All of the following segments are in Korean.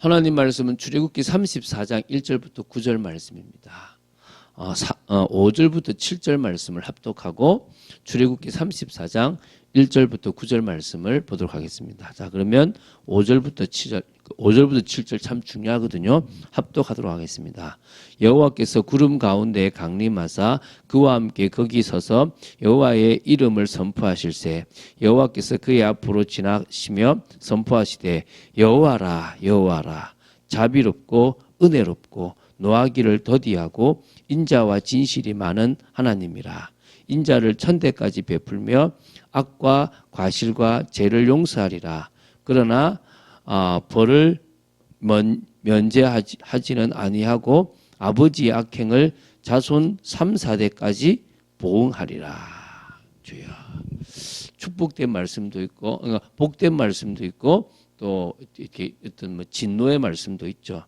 하나님 말씀은 출애굽기 34장 1절부터 9절 말씀입니다. 5절부터 7절 말씀을 합독하고 출애굽기 34장 1절부터 9절 말씀을 보도록 하겠습니다. 자, 그러면 5절부터 7절 참 중요하거든요. 합독하도록 하겠습니다. 여호와께서 구름 가운데 강림하사 그와 함께 거기 서서 여호와의 이름을 선포하실세 여호와께서 그의 앞으로 지나시며 선포하시되 여호와라 여호와라 자비롭고 은혜롭고 노하기를 더디하고 인자와 진실이 많은 하나님이라. 인자를 천대까지 베풀며 악과 과실과 죄를 용서하리라. 그러나 벌을 면제하지는 아니하고 아버지의 악행을 자손 3, 4대까지 보응하리라. 주여. 축복된 말씀도 있고 복된 말씀도 있고 또 이렇게 어떤 진노의 말씀도 있죠.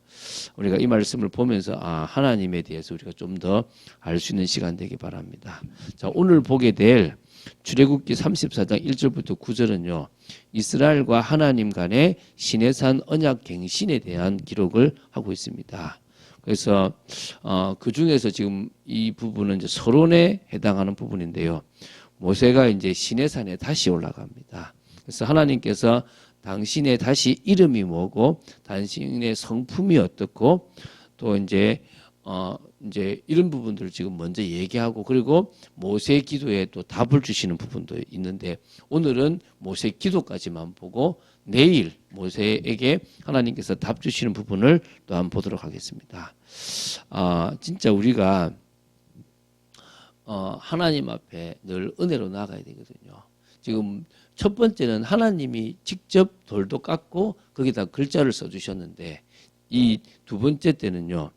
우리가 이 말씀을 보면서 하나님에 대해서 우리가 좀 더 알 수 있는 시간 되기 바랍니다. 자, 오늘 보게 될 출애굽기 34장 1절부터 9절은요. 이스라엘과 하나님 간의 시내산 언약 갱신에 대한 기록을 하고 있습니다. 그래서 그 중에서 지금 이 부분은 이제 서론에 해당하는 부분인데요. 모세가 이제 시내산에 다시 올라갑니다. 그래서 하나님께서 당신의 다시 이름이 뭐고 당신의 성품이 어떻고 또 이제 이런 부분들을 지금 먼저 얘기하고 그리고 모세의 기도에 또 답을 주시는 부분도 있는데 오늘은 모세의 기도까지만 보고 내일 모세에게 하나님께서 답 주시는 부분을 또 한번 보도록 하겠습니다. 진짜 우리가 하나님 앞에 늘 은혜로 나가야 되거든요. 지금 첫 번째는 하나님이 직접 돌도 깎고 거기다 글자를 써주셨는데 이 두 번째 때는요.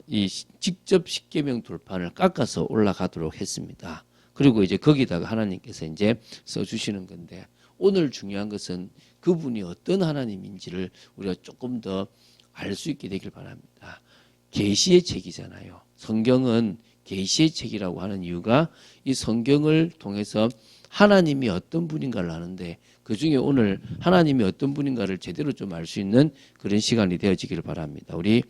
이 직접 십계명 돌판을 깎아서 올라가도록 했습니다. 그리고 이제 거기다가 하나님께서 이제 써주시는 건데 오늘 중요한 것은 그분이 어떤 하나님인지를 우리가 조금 더 알 수 있게 되길 바랍니다. 계시의 책이잖아요. 성경은 계시의 책이라고 하는 이유가 이 성경을 통해서 하나님이 어떤 분인가를 아는데 그중에 오늘 하나님이 어떤 분인가를 제대로 좀 알 수 있는 그런 시간이 되어지기를 바랍니다. 우리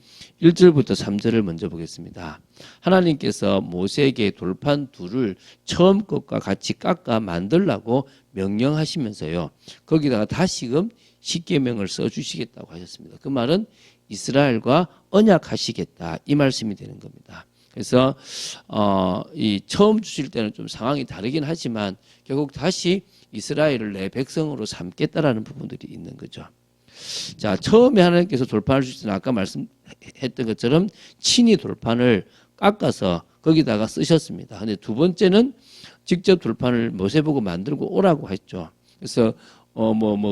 1절부터 3절을 먼저 보겠습니다. 하나님께서 모세에게 돌판 둘을 처음 것과 같이 깎아 만들라고 명령하시면서요. 거기다가 다시금 십계명을 써주시겠다고 하셨습니다. 그 말은 이스라엘과 언약하시겠다 이 말씀이 되는 겁니다. 그래서 이 처음 주실 때는 좀 상황이 다르긴 하지만 결국 다시 이스라엘을 내 백성으로 삼겠다라는 부분들이 있는 거죠. 자, 처음에 하나님께서 돌판을 주실 때는 아까 말씀했던 것처럼 친히 돌판을 깎아서 거기다가 쓰셨습니다. 근데 두 번째는 직접 돌판을 모세 보고 만들고 오라고 했죠. 그래서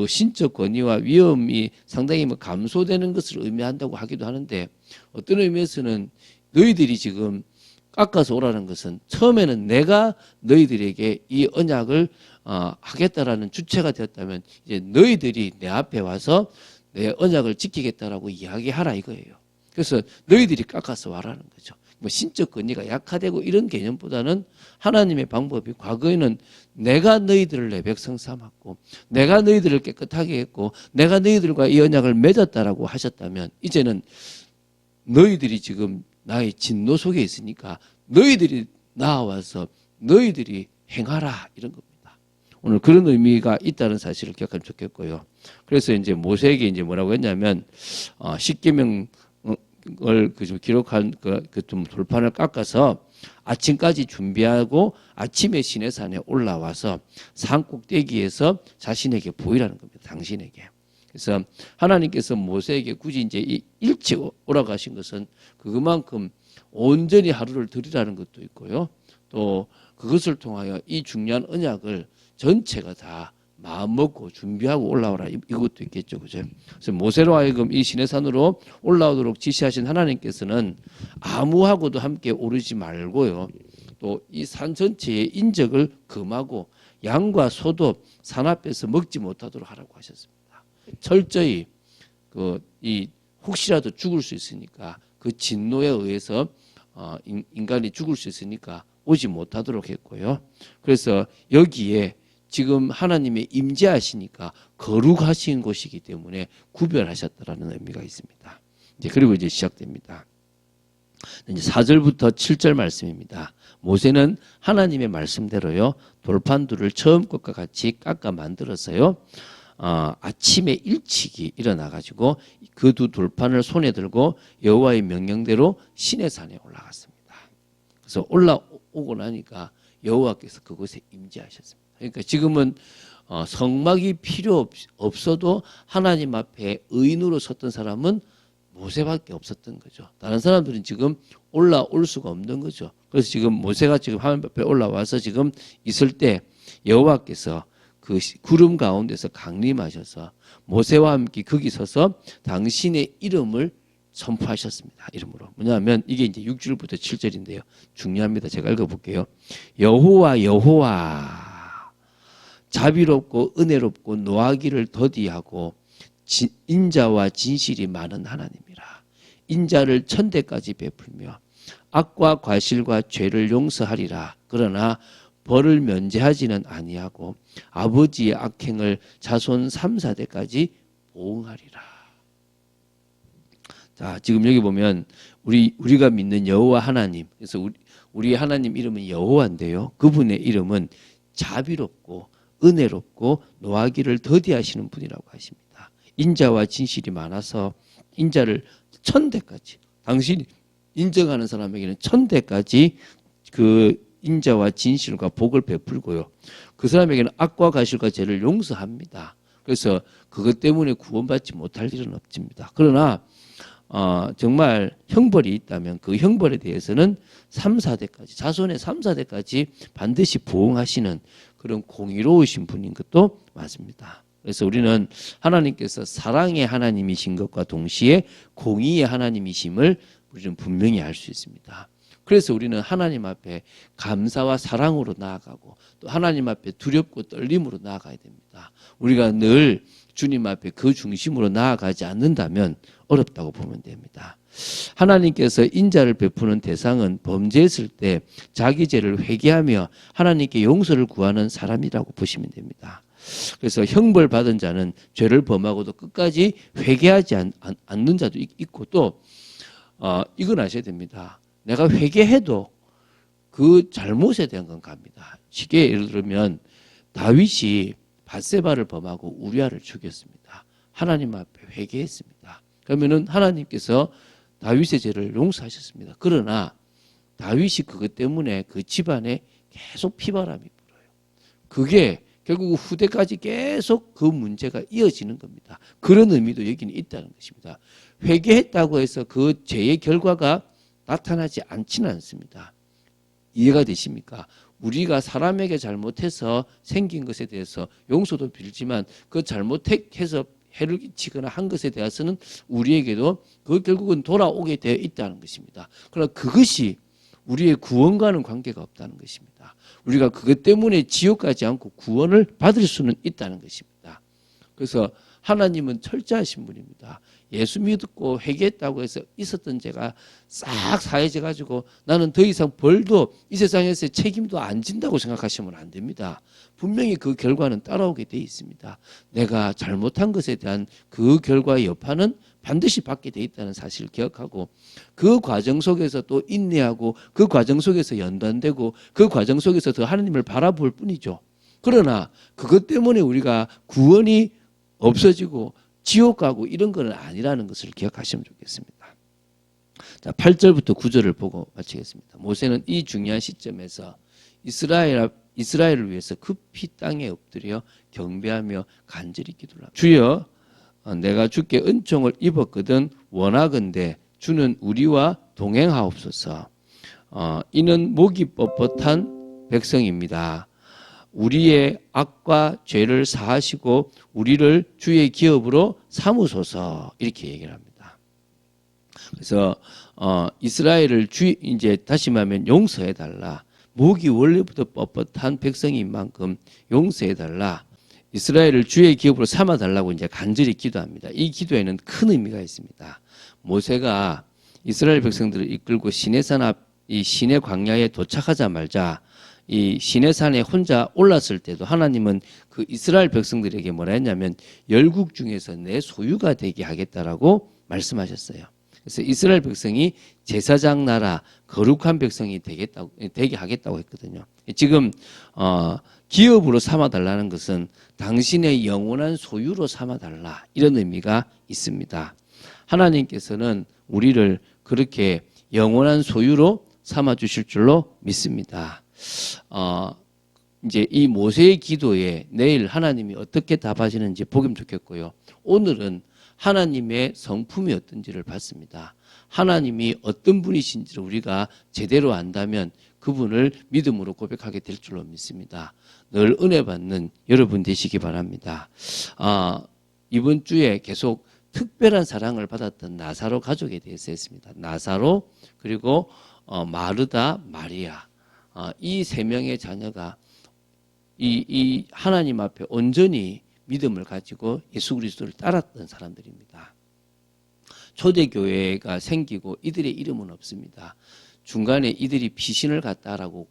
신적 권위와 위험이 상당히 감소되는 것을 의미한다고 하기도 하는데 어떤 의미에서는 너희들이 지금 깎아서 오라는 것은 처음에는 내가 너희들에게 이 언약을 하겠다라는 주체가 되었다면 이제 너희들이 내 앞에 와서 내 언약을 지키겠다라고 이야기하라 이거예요. 그래서 너희들이 깎아서 와라는 거죠. 신적 권위가 약화되고 이런 개념보다는 하나님의 방법이 과거에는 내가 너희들을 내 백성 삼았고 내가 너희들을 깨끗하게 했고 내가 너희들과 이 언약을 맺었다라고 하셨다면 이제는 너희들이 지금 나의 진노 속에 있으니까 너희들이 나와서 너희들이 행하라 이런 겁니다. 오늘 그런 의미가 있다는 사실을 기억하면 좋겠고요. 그래서 이제 모세에게 이제 뭐라고 했냐면 십계명을 기록한 그 좀 돌판을 깎아서 아침까지 준비하고 아침에 시내산에 올라와서 산 꼭대기에서 자신에게 보이라는 겁니다. 당신에게. 그래서 하나님께서 모세에게 굳이 이제 일찍 오라고 하신 것은 그만큼 온전히 하루를 드리라는 것도 있고요. 또 그것을 통하여 이 중요한 언약을 전체가 다 마음 먹고 준비하고 올라오라 이것도 있겠죠. 그죠? 그래서 모세로 하여금 이 시내산으로 올라오도록 지시하신 하나님께서는 아무하고도 함께 오르지 말고요. 또 이 산 전체의 인적을 금하고 양과 소도 산 앞에서 먹지 못하도록 하라고 하셨습니다. 철저히 혹시라도 죽을 수 있으니까 그 진노에 의해서 인간이 죽을 수 있으니까 오지 못하도록 했고요. 그래서 여기에 지금 하나님의 임재하시니까 거룩하신 곳이기 때문에 구별하셨다라는 의미가 있습니다. 이제 그리고 이제 시작됩니다. 이제 4절부터 7절 말씀입니다. 모세는 하나님의 말씀대로요 돌판두를 처음 것과 같이 깎아 만들었어요. 아침에 일찍이 일어나가지고 그 두 돌판을 손에 들고 여호와의 명령대로 시내산에 올라갔습니다. 그래서 올라오고 나니까 여호와께서 그곳에 임재하셨습니다. 그러니까 지금은 성막이 필요 없어도 하나님 앞에 의인으로 섰던 사람은 모세밖에 없었던 거죠. 다른 사람들은 지금 올라올 수가 없는 거죠. 그래서 지금 모세가 지금 하나님 앞에 올라와서 지금 있을 때 여호와께서 그 구름 가운데서 강림하셔서 모세와 함께 거기 서서 당신의 이름을 선포하셨습니다. 이름으로. 뭐냐면 이게 이제 6절부터 7절인데요. 중요합니다. 제가 읽어볼게요. 여호와 여호와 자비롭고 은혜롭고 노하기를 더디하고 인자와 진실이 많은 하나님이라. 인자를 천대까지 베풀며 악과 과실과 죄를 용서하리라. 그러나 벌을 면제하지는 아니하고 아버지의 악행을 자손 3, 4대까지 보응하리라. 자, 지금 여기 보면 우리가 믿는 여호와 하나님, 그래서 우리 하나님 이름은 여호와인데요. 그분의 이름은 자비롭고 은혜롭고 노하기를 더디하시는 분이라고 하십니다. 인자와 진실이 많아서 인자를 천대까지, 당신이 인정하는 사람에게는 천대까지 그 인자와 진실과 복을 베풀고요. 그 사람에게는 악과 과실과 죄를 용서합니다. 그래서 그것 때문에 구원받지 못할 일은 없습니다. 그러나 정말 형벌이 있다면 그 형벌에 대해서는 3, 4대까지, 자손의 3, 4대까지 반드시 보응하시는 그런 공의로우신 분인 것도 맞습니다. 그래서 우리는 하나님께서 사랑의 하나님이신 것과 동시에 공의의 하나님이심을 우리는 분명히 알 수 있습니다. 그래서 우리는 하나님 앞에 감사와 사랑으로 나아가고 또 하나님 앞에 두렵고 떨림으로 나아가야 됩니다. 우리가 늘 주님 앞에 그 중심으로 나아가지 않는다면 어렵다고 보면 됩니다. 하나님께서 인자를 베푸는 대상은 범죄했을 때 자기 죄를 회개하며 하나님께 용서를 구하는 사람이라고 보시면 됩니다. 그래서 형벌 받은 자는 죄를 범하고도 끝까지 회개하지 않는 자도 있고 또 이건 아셔야 됩니다. 내가 회개해도 그 잘못에 대한 건 갑니다. 쉽게 예를 들면 다윗이 밧세바를 범하고 우리아를 죽였습니다. 하나님 앞에 회개했습니다. 그러면은 하나님께서 다윗의 죄를 용서하셨습니다. 그러나 다윗이 그것 때문에 그 집안에 계속 피바람이 불어요. 그게 결국 후대까지 계속 그 문제가 이어지는 겁니다. 그런 의미도 여기는 있다는 것입니다. 회개했다고 해서 그 죄의 결과가 나타나지 않지는 않습니다. 이해가 되십니까? 우리가 사람에게 잘못해서 생긴 것에 대해서 용서도 빌지만 그 잘못해서 해를 끼치거나 한 것에 대해서는 우리에게도 그 결국은 돌아오게 되어 있다는 것입니다. 그러나 그것이 우리의 구원과는 관계가 없다는 것입니다. 우리가 그것 때문에 지옥 가지 않고 구원을 받을 수는 있다는 것입니다. 그래서 하나님은 철저하신 분입니다. 예수 믿고 회개했다고 해서 있었던 죄가 싹 사해져 가지고 나는 더 이상 벌도 이 세상에서의 책임도 안 진다고 생각하시면 안 됩니다. 분명히 그 결과는 따라오게 돼 있습니다. 내가 잘못한 것에 대한 그 결과의 여파는 반드시 받게 돼 있다는 사실을 기억하고 그 과정 속에서 또 인내하고 그 과정 속에서 연단되고 그 과정 속에서 더 하나님을 바라볼 뿐이죠. 그러나 그것 때문에 우리가 구원이 없어지고 지옥 가고 이런 건 아니라는 것을 기억하시면 좋겠습니다. 자, 8절부터 9절을 보고 마치겠습니다. 모세는 이 중요한 시점에서 이스라엘을 위해서 급히 땅에 엎드려 경배하며 간절히 기도를 합니다. 주여, 내가 주께 은총을 입었거든 원하건대 주는 우리와 동행하옵소서. 이는 목이 뻣뻣한 백성입니다. 우리의 악과 죄를 사하시고 우리를 주의 기업으로 삼으소서 이렇게 얘기를 합니다. 그래서 이스라엘을 이제 다시 말하면 용서해 달라. 목이 원래부터 뻣뻣한 백성인 만큼 용서해 달라. 이스라엘을 주의 기업으로 삼아 달라고 이제 간절히 기도합니다. 이 기도에는 큰 의미가 있습니다. 모세가 이스라엘 백성들을 이끌고 시내산 앞 이 시내 광야에 도착하자마자 이 시내산에 혼자 올랐을 때도 하나님은 그 이스라엘 백성들에게 뭐라 했냐면 열국 중에서 내 소유가 되게 하겠다라고 말씀하셨어요. 그래서 이스라엘 백성이 제사장 나라 거룩한 백성이 되게 하겠다고 했거든요. 지금 기업으로 삼아달라는 것은 당신의 영원한 소유로 삼아달라 이런 의미가 있습니다. 하나님께서는 우리를 그렇게 영원한 소유로 삼아 주실 줄로 믿습니다. 이제 이 모세의 기도에 내일 하나님이 어떻게 답하시는지 보기면 좋겠고요. 오늘은 하나님의 성품이 어떤지를 봤습니다. 하나님이 어떤 분이신지를 우리가 제대로 안다면 그분을 믿음으로 고백하게 될 줄로 믿습니다. 늘 은혜 받는 여러분 되시기 바랍니다. 이번 주에 계속 특별한 사랑을 받았던 나사로 가족에 대해서 했습니다. 나사로 그리고 마르다, 마리아 이 세 명의 자녀가 이 하나님 앞에 온전히 믿음을 가지고 예수 그리스도를 따랐던 사람들입니다. 초대교회가 생기고 이들의 이름은 없습니다. 중간에 이들이 피신을 갔다라고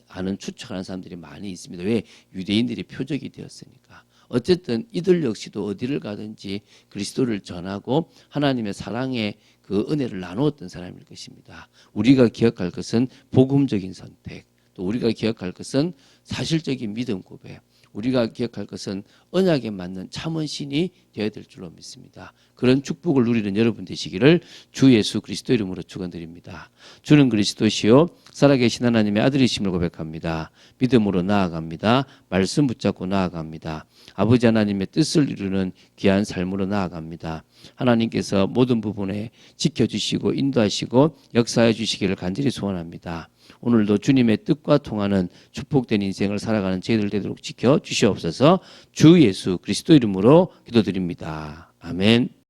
하는 추측하는 사람들이 많이 있습니다. 왜? 유대인들이 표적이 되었으니까. 어쨌든 이들 역시도 어디를 가든지 그리스도를 전하고 하나님의 사랑의 그 은혜를 나누었던 사람일 것입니다. 우리가 기억할 것은 복음적인 선택, 또 우리가 기억할 것은 사실적인 믿음 고백, 우리가 기억할 것은 언약에 맞는 참은 신이 되어야 될 줄로 믿습니다. 그런 축복을 누리는 여러분 되시기를 주 예수 그리스도 이름으로 축원드립니다. 주는 그리스도시요 살아계신 하나님의 아들이심을 고백합니다. 믿음으로 나아갑니다. 말씀 붙잡고 나아갑니다. 아버지 하나님의 뜻을 이루는 귀한 삶으로 나아갑니다. 하나님께서 모든 부분에 지켜주시고 인도하시고 역사해 주시기를 간절히 소원합니다. 오늘도 주님의 뜻과 통하는 축복된 인생을 살아가는 저희들 되도록 지켜 주시옵소서. 주 예수 그리스도 이름으로 기도드립니다. 아멘.